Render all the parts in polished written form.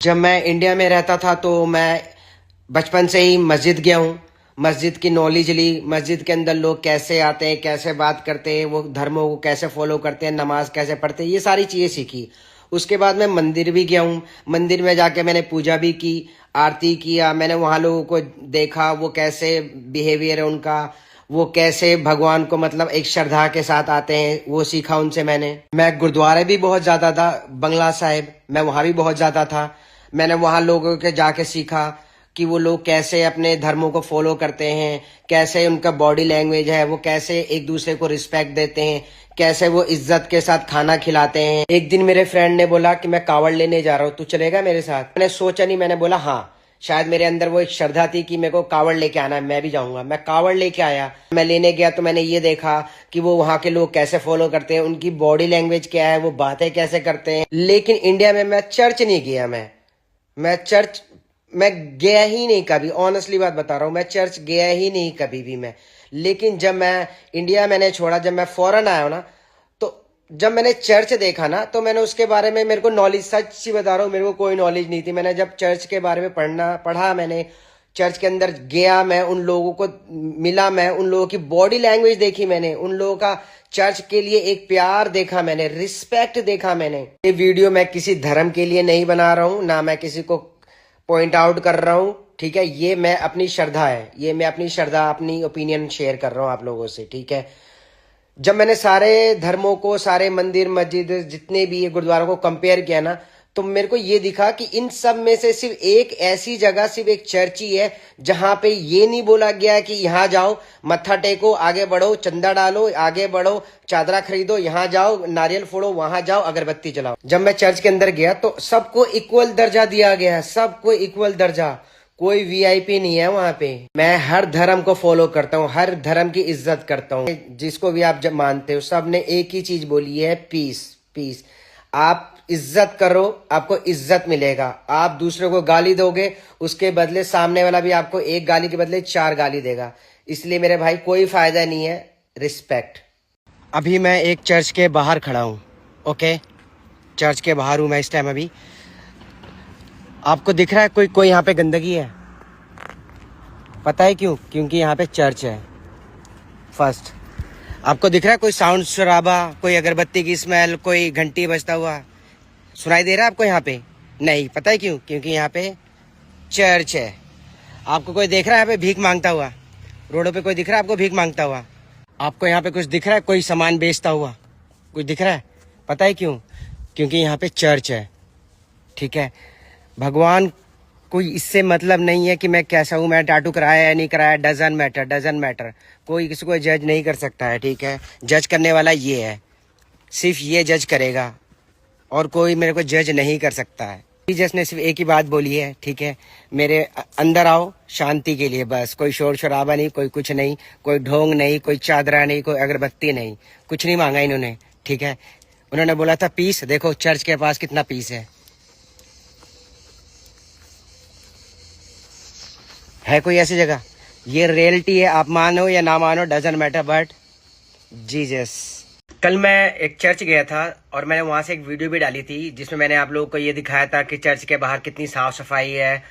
जब मैं इंडिया में रहता था तो मैं बचपन से ही मस्जिद गया हूँ। मस्जिद की नॉलेज ली। मस्जिद के अंदर लोग कैसे आते हैं, कैसे बात करते हैं, वो धर्मों को कैसे फॉलो करते हैं, नमाज कैसे पढ़ते हैं, ये सारी चीज़ें सीखी। उसके बाद मैं मंदिर भी गया हूँ। मंदिर में जाके मैंने पूजा भी की, आरती किया। मैंने वहाँ लोगों को देखा, वो कैसे बिहेवियर है उनका, वो कैसे भगवान को मतलब एक श्रद्धा के साथ आते हैं, वो सीखा उनसे मैंने। मैं गुरुद्वारे भी बहुत जाता था, बंगला साहिब मैं वहाँ भी बहुत जाता था। मैंने वहाँ लोगों के जाके सीखा कि वो लोग कैसे अपने धर्मों को फॉलो करते हैं, कैसे उनका बॉडी लैंग्वेज है, वो कैसे एक दूसरे को रिस्पेक्ट देते हैं, कैसे वो इज्जत के साथ खाना खिलाते हैं। एक दिन मेरे फ्रेंड ने बोला कि मैं कावड़ लेने जा रहा हूँ, तू चलेगा मेरे साथ? मैंने सोचा नहीं, मैंने बोला हाँ। शायद मेरे अंदर वो एक श्रद्धा थी कि मेरे को कावड़ लेके आना है, मैं भी जाऊंगा। मैं कावड़ लेके आया। मैं लेने गया तो मैंने ये देखा कि वो वहाँ के लोग कैसे फॉलो करते हैं, उनकी बॉडी लैंग्वेज क्या है, वो बातें कैसे करते हैं। लेकिन इंडिया में मैं चर्च नहीं गया। मैं चर्च मैं गया ही नहीं कभी। ऑनेस्टली बात बता रहा हूँ, मैं चर्च गया ही नहीं कभी भी मैं। लेकिन जब मैं इंडिया मैंने छोड़ा, जब मैं फॉरेन आया हूँ ना, तो जब मैंने चर्च देखा ना, तो मैंने उसके बारे में, मेरे को नॉलेज, सच्ची बता रहा हूँ, मेरे को कोई नॉलेज नहीं थी। मैंने जब चर्च के बारे में पढ़ा, मैंने चर्च के अंदर गया, मैं उन लोगों को मिला, मैं उन लोगों की बॉडी लैंग्वेज देखी, मैंने उन लोगों का चर्च के लिए एक प्यार देखा, मैंने रिस्पेक्ट देखा। मैंने ये वीडियो मैं किसी धर्म के लिए नहीं बना रहा हूँ, ना मैं किसी को पॉइंट आउट कर रहा हूँ, ठीक है। ये मैं अपनी श्रद्धा है, ये मैं अपनी श्रद्धा, अपनी ओपिनियन शेयर कर रहा हूँ आप लोगों से, ठीक है। जब मैंने सारे धर्मों को, सारे मंदिर मस्जिद जितने भी ये गुरुद्वारों को कंपेयर किया ना, तो मेरे को ये दिखा कि इन सब में से सिर्फ एक ऐसी जगह, सिर्फ एक चर्च ही है जहां पे ये नहीं बोला गया कि यहाँ जाओ, मत्था टेको, आगे बढ़ो, चंदा डालो, आगे बढ़ो, चादरा खरीदो, यहाँ जाओ, नारियल फोड़ो, वहां जाओ, अगरबत्ती जलाओ। जब मैं चर्च के अंदर गया तो सबको इक्वल दर्जा दिया गया है, सबको इक्वल दर्जा। कोई वीआईपी नहीं है वहां पे। मैं हर धर्म को फॉलो करता हूँ, हर धर्म की इज्जत करता हूँ। जिसको भी आप जब मानते हो, सब ने एक ही चीज बोली है, पीस। पीस। आप इज्जत करो, आपको इज्जत मिलेगा। आप दूसरे को गाली दोगे, उसके बदले सामने वाला भी आपको एक गाली के बदले 4 गाली देगा। इसलिए मेरे भाई कोई फायदा नहीं है, रिस्पेक्ट। अभी मैं एक चर्च के बाहर खड़ा हूँ, ओके। चर्च के बाहर हूँ मैं इस टाइम अभी। आपको दिख रहा है कोई यहाँ पे गंदगी है? पता है क्यों? क्योंकि यहाँ पे चर्च है। फर्स्ट, आपको दिख रहा है कोई साउंड शराबा, कोई अगरबत्ती की स्मेल, कोई घंटी बजता हुआ सुनाई दे रहा है आपको यहाँ पे? नहीं। पता है क्यों? क्योंकि यहाँ पे चर्च है। आपको कोई देख रहा है यहाँ पे भीख मांगता हुआ? रोडों पे कोई दिख रहा है आपको भीख मांगता हुआ? आपको यहाँ पे कुछ दिख रहा है, कोई सामान बेचता हुआ कुछ दिख रहा है? पता है क्यों? क्योंकि यहाँ पे चर्च है, ठीक है। भगवान कोई इससे मतलब नहीं है कि मैं कैसा हूँ, मैं टाटू कराया या नहीं कराया, डजन मैटर। कोई किसी को जज नहीं कर सकता है, ठीक है। जज करने वाला ये है, सिर्फ ये जज करेगा, और कोई मेरे को जज नहीं कर सकता है। जीसस ने सिर्फ एक ही बात बोली है, ठीक है, मेरे अंदर आओ शांति के लिए, बस। कोई शोर शराबा नहीं, कोई कुछ नहीं, कोई ढोंग नहीं, कोई चादरा नहीं, कोई अगरबत्ती नहीं, कुछ नहीं मांगा इन्होंने, ठीक है। उन्होंने बोला था पीस। देखो चर्च के पास कितना पीस है कोई ऐसी जगह? ये रियलिटी है, आप मानो या ना मानो, डजंट मैटर, बट जीसस। कल मैं एक चर्च गया था और मैंने वहां से एक वीडियो भी डाली थी जिसमें मैंने आप लोगों को ये दिखाया था कि चर्च के बाहर कितनी साफ सफाई है।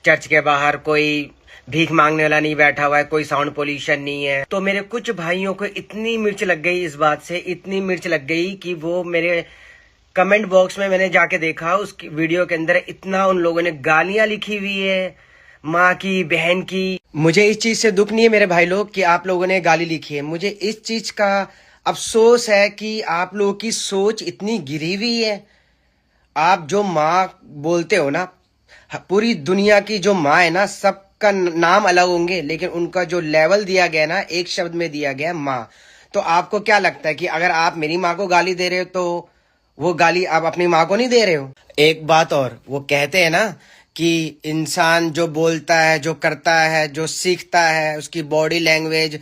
चर्च के बाहर कोई भीख मांगने वाला नहीं बैठा हुआ है, कोई साउंड पोल्यूशन नहीं है। तो मेरे कुछ भाइयों को इतनी मिर्च लग गई इस बात से, इतनी मिर्च लग गई कि वो मेरे कमेंट बॉक्स में मैंने जाके देखा, उस वीडियो के अंदर इतना उन लोगों ने गालियां लिखी हुई है, माँ की, बहन की। मुझे इस चीज से दुख नहीं है मेरे भाई लोग कि आप लोगों ने गाली लिखी है। मुझे इस चीज का अफसोस है कि आप लोगों की सोच इतनी गिरी हुई है। आप जो माँ बोलते हो ना, पूरी दुनिया की जो माँ है ना, सबका नाम अलग होंगे, लेकिन उनका जो लेवल दिया गया ना, एक शब्द में दिया गया, माँ। तो आपको क्या लगता है कि अगर आप मेरी माँ को गाली दे रहे हो तो वो गाली आप अपनी माँ को नहीं दे रहे हो? एक बात और, वो कहते हैं ना कि इंसान जो बोलता है, जो करता है, जो सीखता है, उसकी बॉडी लैंग्वेज,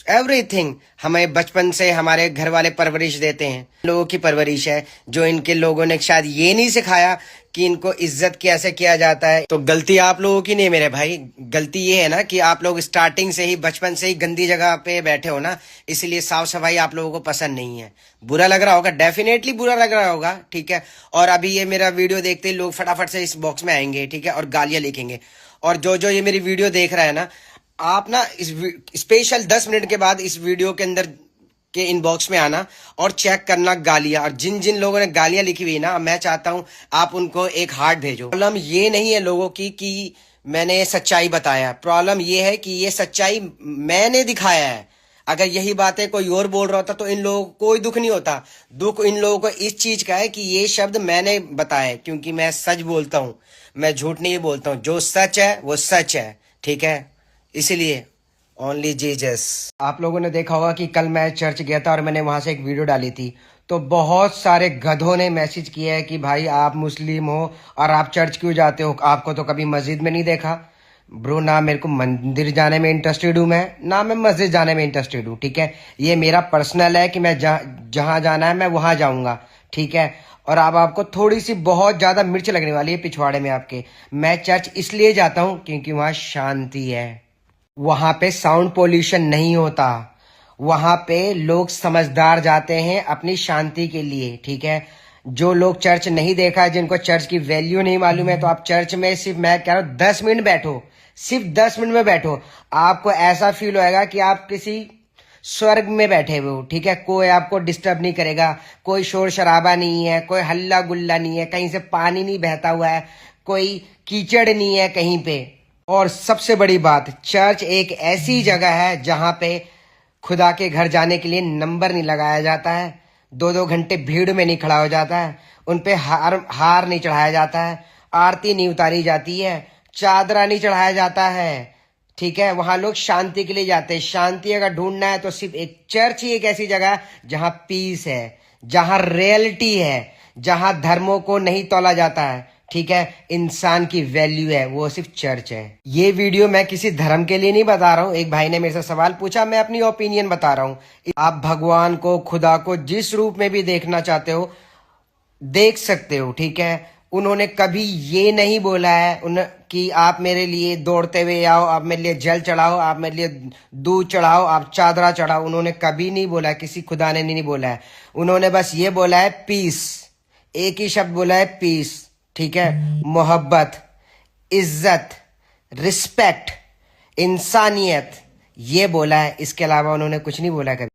एवरीथिंग हमें बचपन से हमारे घर वाले परवरिश देते हैं। लोगों की परवरिश है जो इनके लोगों ने शायद ये नहीं सिखाया कि इनको इज्जत कैसे किया जाता है। तो गलती आप लोगों की नहीं मेरे भाई, गलती ये है ना कि आप लोग स्टार्टिंग से ही, बचपन से ही गंदी जगह पे बैठे हो ना, इसलिए साफ सफाई आप लोगों को पसंद नहीं है। बुरा लग रहा होगा, डेफिनेटली बुरा लग रहा होगा, ठीक है। और अभी ये मेरा वीडियो देखते ही लोग फटाफट से इस बॉक्स में आएंगे, ठीक है, और गालियां लिखेंगे। और जो जो ये मेरी वीडियो देख रहा है ना, आप ना इस स्पेशल 10 मिनट के बाद इस वीडियो के अंदर के इनबॉक्स में आना और चेक करना गालियां, और जिन जिन लोगों ने गालियां लिखी हुई ना, मैं चाहता हूं आप उनको एक हार्ट भेजो। प्रॉब्लम ये नहीं है लोगों की कि मैंने सच्चाई बताया, प्रॉब्लम ये है कि ये सच्चाई मैंने दिखाया है। अगर यही बातें कोई और बोल रहा होता तो इन लोगों को कोई दुख नहीं होता। दुख इन लोगों को इस चीज का है कि ये शब्द मैंने बताया, क्योंकि मैं सच बोलता हूं, मैं झूठ नहीं बोलता हूं। जो सच है वो सच है, ठीक है। इसलिए ओनली जीसस। आप लोगों ने देखा होगा कि कल मैं चर्च गया था और मैंने वहां से एक वीडियो डाली थी, तो बहुत सारे गधों ने मैसेज किया है कि भाई आप मुस्लिम हो और आप चर्च क्यों जाते हो, आपको तो कभी मस्जिद में नहीं देखा। ब्रो, ना मेरे को मंदिर जाने में इंटरेस्टेड हूँ मैं, ना मैं मस्जिद जाने में इंटरेस्टेड हूँ, ठीक है। ये मेरा पर्सनल है कि मैं जहां जाना है मैं वहां जाऊंगा, ठीक है। और अब आपको थोड़ी सी बहुत ज्यादा मिर्च लगने वाली है पिछवाड़े में आपके। मैं चर्च इसलिए जाता हूँ क्योंकि वहां शांति है, वहां पे साउंड पोल्यूशन नहीं होता, वहां पे लोग समझदार जाते हैं अपनी शांति के लिए, ठीक है। जो लोग चर्च नहीं देखा है, जिनको चर्च की वैल्यू नहीं मालूम है, तो आप चर्च में सिर्फ, मैं कह रहा हूं, 10 मिनट बैठो, सिर्फ 10 मिनट में बैठो, आपको ऐसा फील होएगा कि आप किसी स्वर्ग में बैठे हुए हो, ठीक है। कोई आपको डिस्टर्ब नहीं करेगा, कोई शोर शराबा नहीं है, कोई हल्ला गुल्ला नहीं है, कहीं से पानी नहीं बहता हुआ है, कोई कीचड़ नहीं है कहीं पे। और सबसे बड़ी बात, चर्च एक ऐसी जगह है जहां पे खुदा के घर जाने के लिए नंबर नहीं लगाया जाता है, 2-2 घंटे भीड़ में नहीं खड़ा हो जाता है, उन पे हार नहीं चढ़ाया जाता है, आरती नहीं उतारी जाती है, चादरा नहीं चढ़ाया जाता है, ठीक है। वहां लोग शांति के लिए जाते हैं। शांति अगर ढूंढना है तो सिर्फ एक चर्च ही एक ऐसी जगह है जहां पीस है, जहां रियलिटी है, जहां धर्मों को नहीं तौला जाता है, ठीक है। इंसान की वैल्यू है, वो सिर्फ चर्च है। ये वीडियो मैं किसी धर्म के लिए नहीं बता रहा हूँ। एक भाई ने मेरे से सवाल पूछा, मैं अपनी ओपिनियन बता रहा हूँ। आप भगवान को, खुदा को जिस रूप में भी देखना चाहते हो देख सकते हो, ठीक है। उन्होंने कभी ये नहीं बोला है कि आप मेरे लिए दौड़ते हुए आओ, आप मेरे लिए जल चढ़ाओ, आप मेरे लिए दूध चढ़ाओ, आप चादरा चढ़ाओ। उन्होंने कभी नहीं बोला, किसी खुदा ने नहीं बोला है। उन्होंने बस ये बोला है पीस, एक ही शब्द बोला है पीस, ठीक है। मोहब्बत, इज्जत, रिस्पेक्ट, इंसानियत, ये बोला है। इसके अलावा उन्होंने कुछ नहीं बोला कभी।